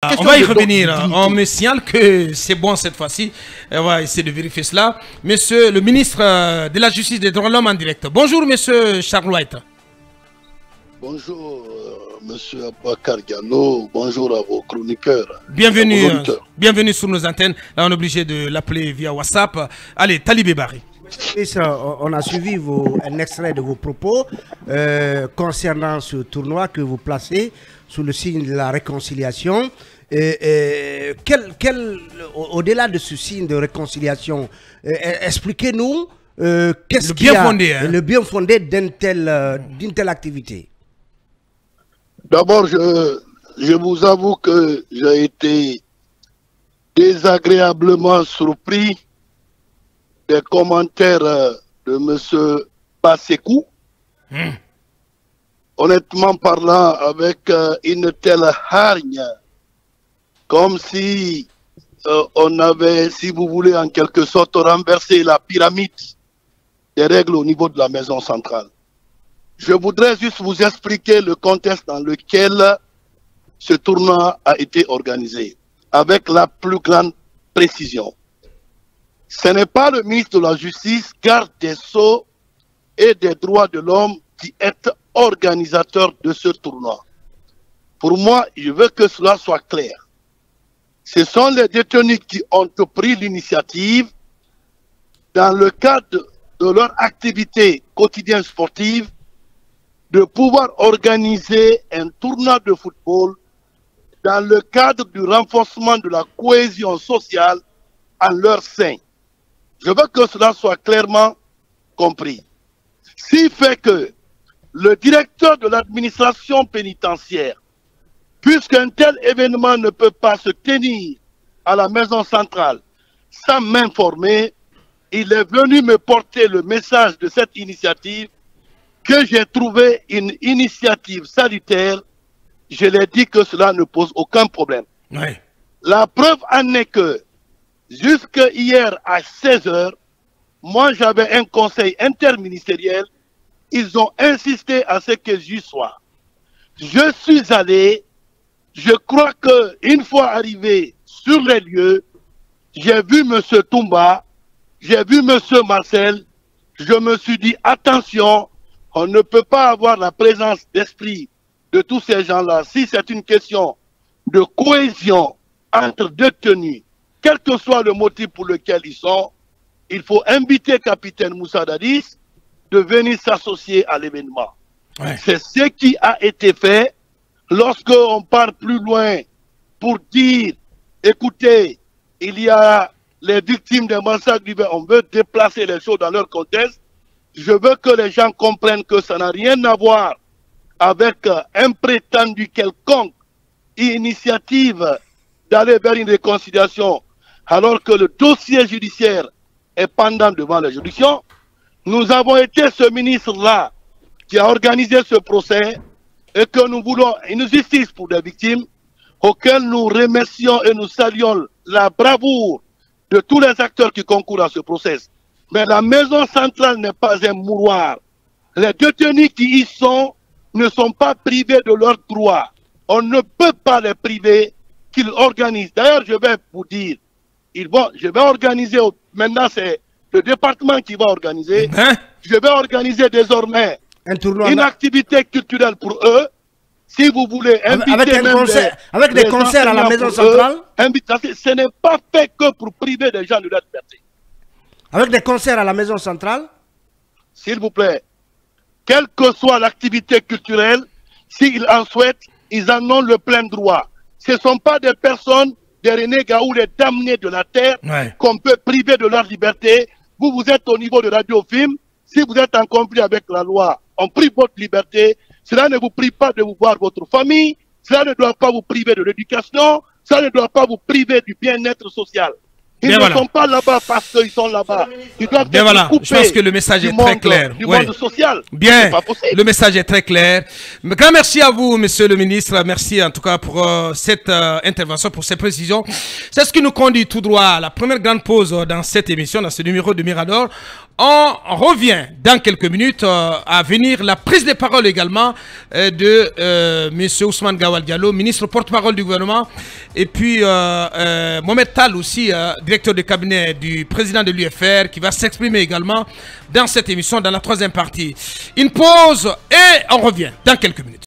On va y revenir. On me signale que c'est bon cette fois-ci. On va essayer de vérifier cela. Monsieur le ministre de la Justice et des Droits de l'Homme en direct. Bonjour, monsieur Charles White. Bonjour, monsieur Abakar Diallo. Bonjour à vos chroniqueurs. Bienvenue, bienvenue sur nos antennes. Là, on est obligé de l'appeler via WhatsApp. Allez, Talibé Barry. On a suivi un extrait de vos propos concernant ce tournoi que vous placez sous le signe de la réconciliation. Au-delà de ce signe de réconciliation, expliquez-nous qu'est-ce qui est le bien fondé d'une telle activité. D'abord, je vous avoue que j'ai été désagréablement surpris des commentaires de M. Basekou. Honnêtement parlant, avec une telle hargne, comme si on avait, si vous voulez, en quelque sorte renversé la pyramide des règles au niveau de la maison centrale. Je voudrais juste vous expliquer le contexte dans lequel ce tournoi a été organisé, avec la plus grande précision. Ce n'est pas le ministre de la Justice, garde des Sceaux et des Droits de l'Homme qui est organisateur de ce tournoi. Pour moi, je veux que cela soit clair. Ce sont les détenus qui ont pris l'initiative dans le cadre de leur activité quotidienne sportive de pouvoir organiser un tournoi de football dans le cadre du renforcement de la cohésion sociale en leur sein. Je veux que cela soit clairement compris. S'il fait que le directeur de l'administration pénitentiaire, puisqu'un tel événement ne peut pas se tenir à la maison centrale sans m'informer, il est venu me porter le message de cette initiative que j'ai trouvé une initiative salutaire. Je l'ai dit que cela ne pose aucun problème. Oui. La preuve en est que jusqu'à hier à 16 h, moi j'avais un conseil interministériel. Ils ont insisté à ce que j'y sois. Je suis allé. Je crois qu'une fois arrivé sur les lieux, j'ai vu M. Toumba, j'ai vu M. Marcel. Je me suis dit, attention, on ne peut pas avoir la présence d'esprit de tous ces gens-là. Si c'est une question de cohésion entre détenus, quel que soit le motif pour lequel ils sont, il faut inviter capitaine Moussa Dadis de venir s'associer à l'événement. Ouais. C'est ce qui a été fait. Lorsqu'on part plus loin pour dire, écoutez, il y a les victimes des massacres du on veut déplacer les choses dans leur contexte, je veux que les gens comprennent que ça n'a rien à voir avec un prétendu quelconque initiative d'aller vers une réconciliation alors que le dossier judiciaire est pendant devant la juridiction. Nous avons été ce ministre-là qui a organisé ce procès et que nous voulons une justice pour des victimes auxquelles nous remercions et nous saluons la bravoure de tous les acteurs qui concourent à ce procès. Mais la maison centrale n'est pas un mouroir. Les détenus qui y sont ne sont pas privés de leurs droits. On ne peut pas les priver qu'ils organisent. D'ailleurs, je vais vous dire, je vais organiser, maintenant c'est le département qui va organiser, je vais organiser désormais une activité culturelle pour eux. Si vous voulez inviter avec des concerts à la maison centrale, ce n'est pas fait que pour priver des gens de leur liberté. Avec des concerts à la maison centrale? S'il vous plaît, quelle que soit l'activité culturelle, s'ils en souhaitent, ils en ont le plein droit. Ce ne sont pas des personnes, des renégats ou des damnés de la terre qu'on peut priver de leur liberté. Vous, vous êtes au niveau de Radio-Film. Si vous êtes en conflit avec la loi, on prive votre liberté. Cela ne vous prive pas de vous voir votre famille. Cela ne doit pas vous priver de l'éducation. Cela ne doit pas vous priver du bien-être social. Ils ne sont pas là-bas parce qu'ils sont là-bas. Ils doivent être coupés. Je pense que le message est très clair. Du monde social. Bien, le message est très clair. Grand merci à vous, monsieur le ministre. Merci en tout cas pour cette intervention, pour ces précisions. C'est ce qui nous conduit tout droit à la première grande pause dans cette émission, dans ce numéro de Mirador. On revient dans quelques minutes à venir la prise de parole également de M. Ousmane Gawal Diallo, ministre porte-parole du gouvernement, et puis Mohamed Tal aussi, directeur de cabinet du président de l'UFR, qui va s'exprimer également dans cette émission, dans la troisième partie. Une pause et on revient dans quelques minutes.